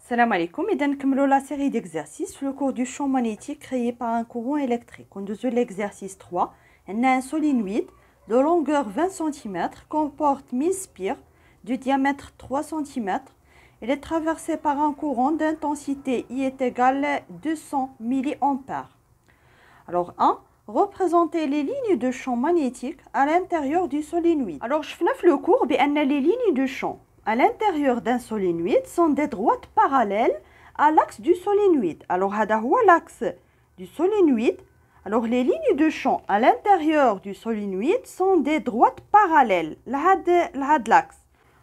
Salam alaikum, et nous la série d'exercices, le cours du champ magnétique créé par un courant électrique. On deuxième l'exercice 3, on a un solénoïde de longueur 20 cm, comporte 1000 spires, de diamètre 3 cm. Il est traversé par un courant d'intensité I est égal à 200 mA. Alors 1. Représenter les lignes de champ magnétique à l'intérieur du solénoïde. Alors je fais le cours, les lignes de champ à l'intérieur d'un solénoïde sont des droites parallèles à l'axe du solénoïde. Alors, c'est l'axe du solénoïde. Alors, les lignes de champ à l'intérieur du solénoïde sont des droites parallèles à l'axe.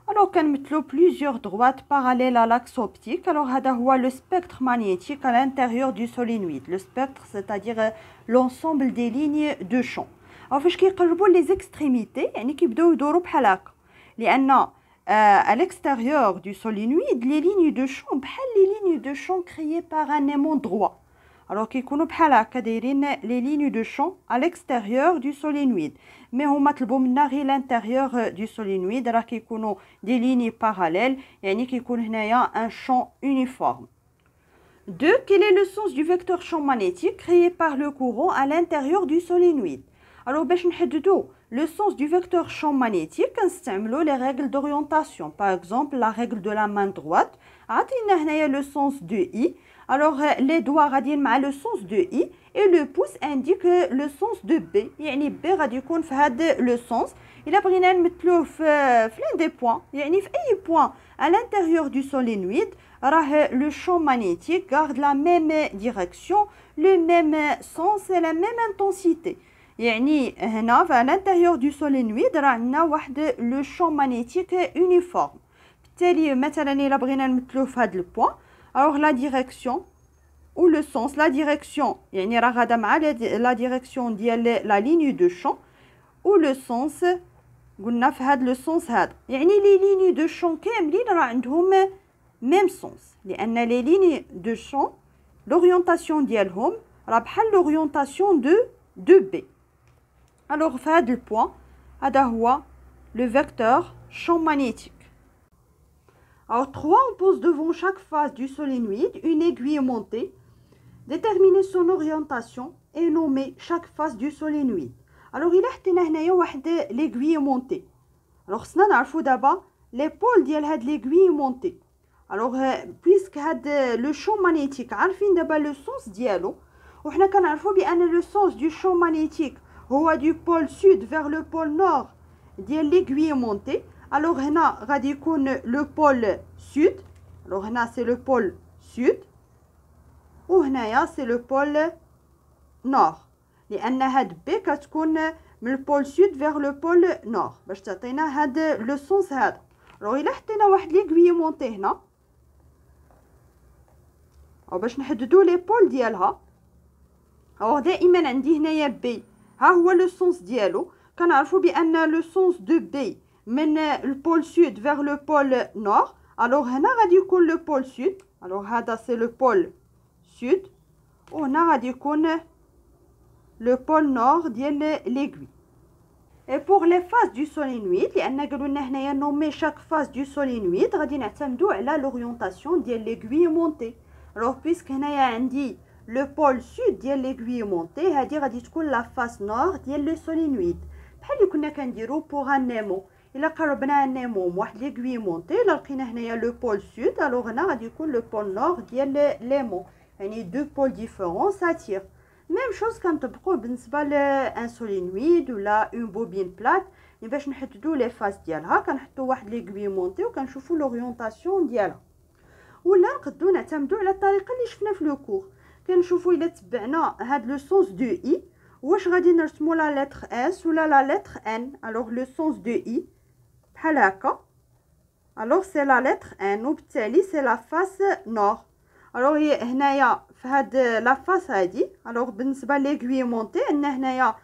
Alors, on met plusieurs droites parallèles à l'axe optique. Alors, c'est le spectre magnétique à l'intérieur du solénoïde. Le spectre, c'est-à-dire l'ensemble des lignes de champ. Alors, فاش كيقربوا les extrémités, يعني كيبداو يدوروا بحال هكا. لأن à l'extérieur du solénoïde, les lignes de champ, les lignes de champ créées par un aimant droit. Alors, les lignes de champ à l'extérieur du solénoïde. Mais on a l'intérieur du solénoïde, des lignes parallèles, et un champ uniforme. 2. Quel est le sens du vecteur champ magnétique créé par le courant à l'intérieur du solénoïde? Alors, le sens du vecteur champ magnétique, on les règles d'orientation. Par exemple, la règle de la main droite, le sens de I. Alors, les doigts radient le sens de I et le pouce indique le sens de B. يعني B غادي يكون في هذا le sens. Il a بغينا نمثلوه في l'un des points. يعني في أي point à l'intérieur du solénoïde, le champ magnétique garde la même direction, le même sens et la même intensité. يعني هنا à l'intérieur du solénoïde عندنا واحد le champ magnétique uniforme. بالتالي مثلا إلا بغينا نمثلوه في هذا البوان، alors la direction ou le sens, la direction يعني راه غادا مع la direction ديال la ligne de champ ou le sens قلنا في هذا le sens هذا. يعني les lignes de champ كاملين راه عندهم même sens لأن les lignes de champ l'orientation ديالهم راه بحال l'orientation de B. Alors, في le point, le vecteur champ magnétique. Alors, 3, on pose devant chaque face du solénoïde une aiguille montée. Déterminer son orientation et nommer chaque face du solénoïde. Alors, il a l'aiguille montée. Alors, on a d'abord l'épaule de l'aiguille montée. Alors, puisque le champ magnétique, on a le sens dialo, on a le sens du champ magnétique du pôle sud vers le pôle nord de l'aiguille montée. Alors هنا غادي يكون le pôle sud. Alors هنا c'est le pôle sud وهنايا c'est le pôle nord لأن هاد B كتكون من البول sud vers le pôle nord باش تعطينا هاد le sens هذا. Alors إلا حطينا واحد l'aiguille montée هنا أو باش نحددو لي بول ديالها. alors دائما عندي هنايا B ها هو لو سونس ديالو. كنعرفوا بان لو سونس دو بي من البول سود vers le pôle nord. alors هنا غادي يكون لو بول سود. alors هذا سي لو بول سود وهنا غادي يكون لو بول نور ديال l'aiguille. et pour les faces du solénoïde لان قالوا لنا هنايا نومي chaque face du solénoïde غادي نعتمدوا على l'orientation ديال l'aiguille montée. alors puisque هنايا عندي le pôle sud ديال l'aiguille montée هذه غادي تكون لا فاس نور ديال لو سولينويد بحال اللي كنا كنديرو بوغ ان نيمو. الا قربنا ان نيمو واحد l'aiguille montée الا لقينا هنايا لو بول سود الوغ هنا غادي يكون لو بول نور ديال ليمو يعني دو بول ديفيرون ساتير. ميم شوز كنطبقوه بالنسبه لان سولينويد ولا اون بوبين بلات. باش نحددوا لي فاس ديالها كنحطوا واحد l'aiguille montée وكنشوفوا لورينتاسيون ديالها. ولا نقدروا نعتمدوا على الطريقه اللي شفنا في لو كور. كنشوفوا الا تبعنا هاد لو سونس دو اي واش غادي نرسموا لا لتر اس ولا لا لتر ان. الوغ لو سونس دو اي بحال هكا الوغ سي لا لتر ان وبالتالي سي لا فاس نور. الوغ هنايا في هاد لا فاس هادي الوغ بالنسبه ليغوي مونتي عندنا هنايا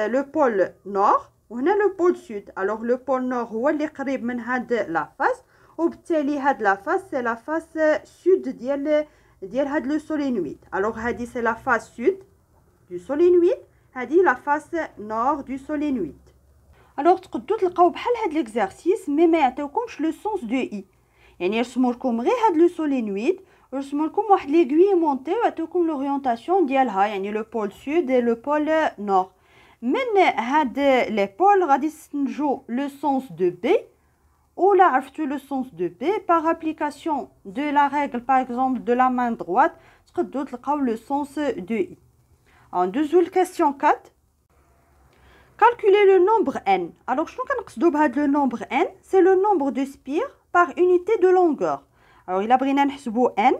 لو بول نور وهنا لو بول سود. الوغ لو بول نور هو اللي قريب من هاد لا فاس وبالتالي هاد لا فاس سي لا فاس سود ديال هاد لو سولينويد. الوغ هادي سي لا فاس سود دو سولينويد هادي لا فاس نور دو سولينويد. الوغ تقدروا تلقاو بحال هاد ليكزارسيس مي ما يعطيوكمش لو سونس دو اي. يعني يرسموا لكم غير هاد لو سولينويد ورسموا لكم واحد ليغوي مونتي وعطيوكم لورينتاسيون ديالها يعني لو بول سود و لو بول نور. من هاد لي بول غادي تستنتجوا لو سونس دو بي ou là عرفتوا لو سونس دو بي par application de la règle par exemple de la main droite تقدروا تلقاو لو سونس دو i. ندوزو لكاستيون 4. calculer le nombre n. alors شنو كنقصدوا بهاد لو nombre n c'est le nombre de spires par unité de longueur. alors il a بغينا نحسبوا n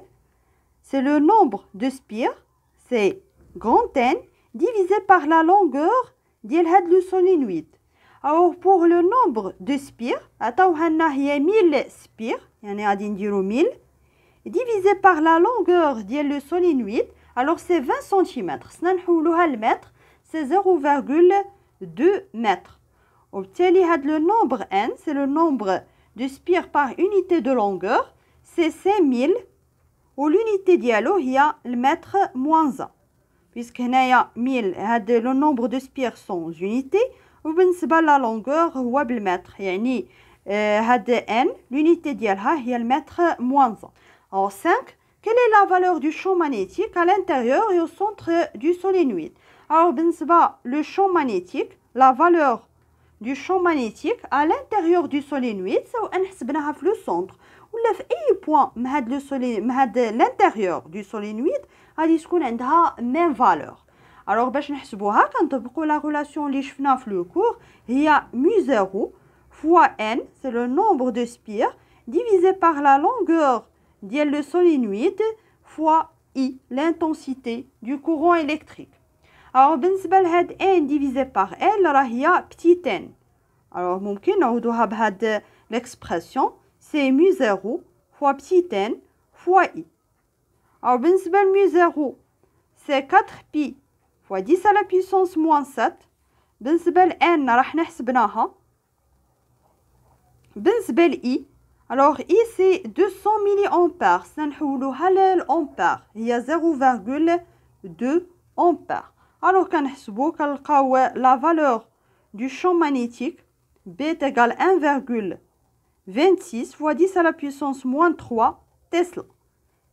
c'est le nombre de spires c'est grand n divisé par la longueur ديال هاد لو سولينويد. alors pour le nombre de spires عطاوها لنا هي 1000 spires يعني غادي نديرو 1000 divisé par la longueur ديال لو سولينويد. alors c'est 20 cm خصنا نحولوها لمتر c'est 0,2 mètres. وبالتالي هاد le nombre n c'est le nombre de spires par unité de longueur c'est 5000 و l'unité ديالو هي المتر moins 1 puisque هنايا 1000 هاد le nombre de spires sans unité وبالنسبه لا longueur هو بالمتر يعني هاد n l'unité ديالها هي المتر moins 1. alors 5 quelle est la valeur du champ magnétique à l'intérieur et au centre du solénoïde. alors بالنسبه le champ magnétique la valeur du champ magnétique à l'intérieur du solénoïde سواء حسبناها في لو سونتر ولا في اي بوين من هاد لو سولي من هاد l'intérieur du solénoïde غادي تكون عندها même valeur. alors باش نحسبوها كنطبقوا لا غولاسيون اللي شفنا في لو كور هي μ0 fois n c'est le nombre de spires divisé par la longueur ديال le solénoïde fois I l'intensité du courant électrique. alors بالنسبه لهاد n divisé par L راه هي petit n. alors ممكن نعوضوها بهاد l'expression c'est μ0 fois petit n fois I. alors بالنسبه لμ0 c'est 4pi fois 10 à la puissance moins 7. بالنسبه لn راح نحسبناها. بالنسبه لI alors I c'est 200 milliampères سنحولوها للأمبير هي 0,2 ampères. alors كنحسبو كنلقاو la valeur du champ magnétique B est égal à 1,26 fois 10 à la puissance moins 3 Tesla.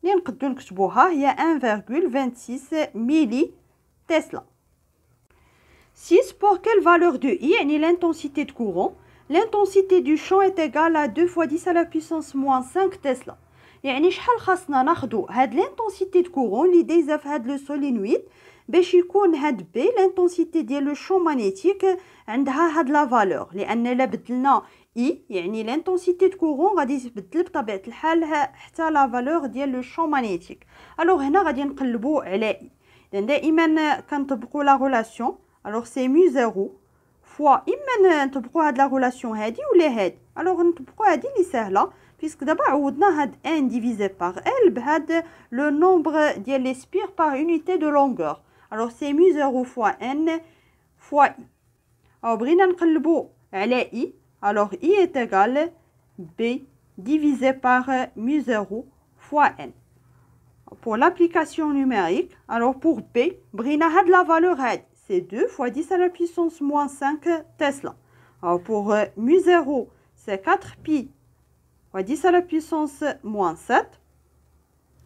اللي نقدروا نكتبوها هي 1,26 milli Tesla. 6 pour quelle valeur de I يعني l'intensité de courant l'intensité du champ est égale à 2 fois 10 à la puissance moins 5 Tesla. يعني شحال خاصنا ناخدو هاد l'intensité de courant اللي دايزه في هاد لو سولينويد باش يكون هاد B l'intensité ديال لو champ magnétique عندها هاد لا فالور لان الا بدلنا I يعني l'intensité de courant غادي يتبدل بطبيعه الحال حتى لا فالور ديال لو champ magnétique. alors هنا غادي نقلبوا على I اذا دائما كنطبقوا لا غولاسيون alors c'est μ0 fois اما نطبقوا هاد لا غولاسيون هادي ولا هادي. alors نطبقوا هادي اللي سهله puisque دابا عوضنا هاد n divisé par L بهاد le nombre ديال les spires par unité de longueur. alors c'est μ0 fois n fois I. alors بغينا نقلبوا على I alors I est égal B divisé par μ0 fois n. pour l'application numérique alors pour B بغينا هاد la valeur هادي c'est 2 fois 10 à la puissance moins 5 Tesla. alors pour μ0 c'est 4pi fois 10 à la puissance moins 7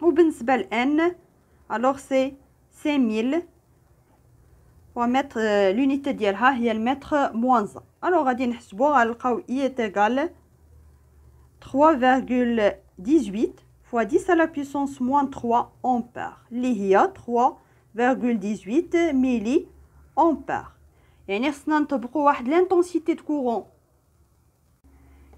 وبالنسبه ل n alors c'est 5000 ومتر l'unité ديالها هي المتر moins 1. alors غادي نحسبوا غنلقاو I est égal 3,18 fois 10 à la puissance moins 3 ampères اللي هي 3,18 milli ampères. يعني خصنا نطبقوا واحد l'intensité de courant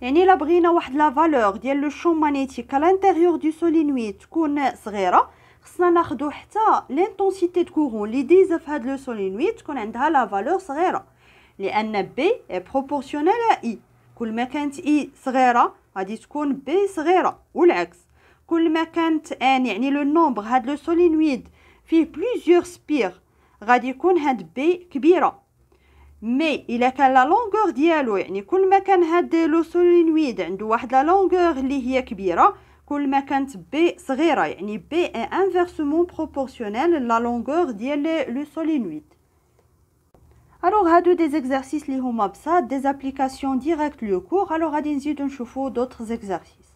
يعني الا بغينا واحد لا فالور ديال لو champ magnétique à l'intérieur du solénoïde تكون صغيره خصنا ناخدو حتى l'intensité de courant اللي دايزه في هاد لو سولينويد تكون عندها لا فالور صغيره لان B est proportionnel à I. كل ما كانت I صغيره غادي تكون B صغيره والعكس. كل ما كانت n يعني لو نومبر هاد لو سولينويد فيه plusieurs spires غادي يكون هاد B كبيره. مي الا كان لا لونغور ديالو يعني كل ما كان هاد لو سولينويد عنده واحد لا لونغور اللي هي كبيره كل ما كانت B صغيره يعني B est inversement proportionnel la longueur ديال لو سولينويد. alors هادو دي exercices اللي هما بساط des applications directes لو cours. alors غادي نزيدو نشوفو d'autres exercices.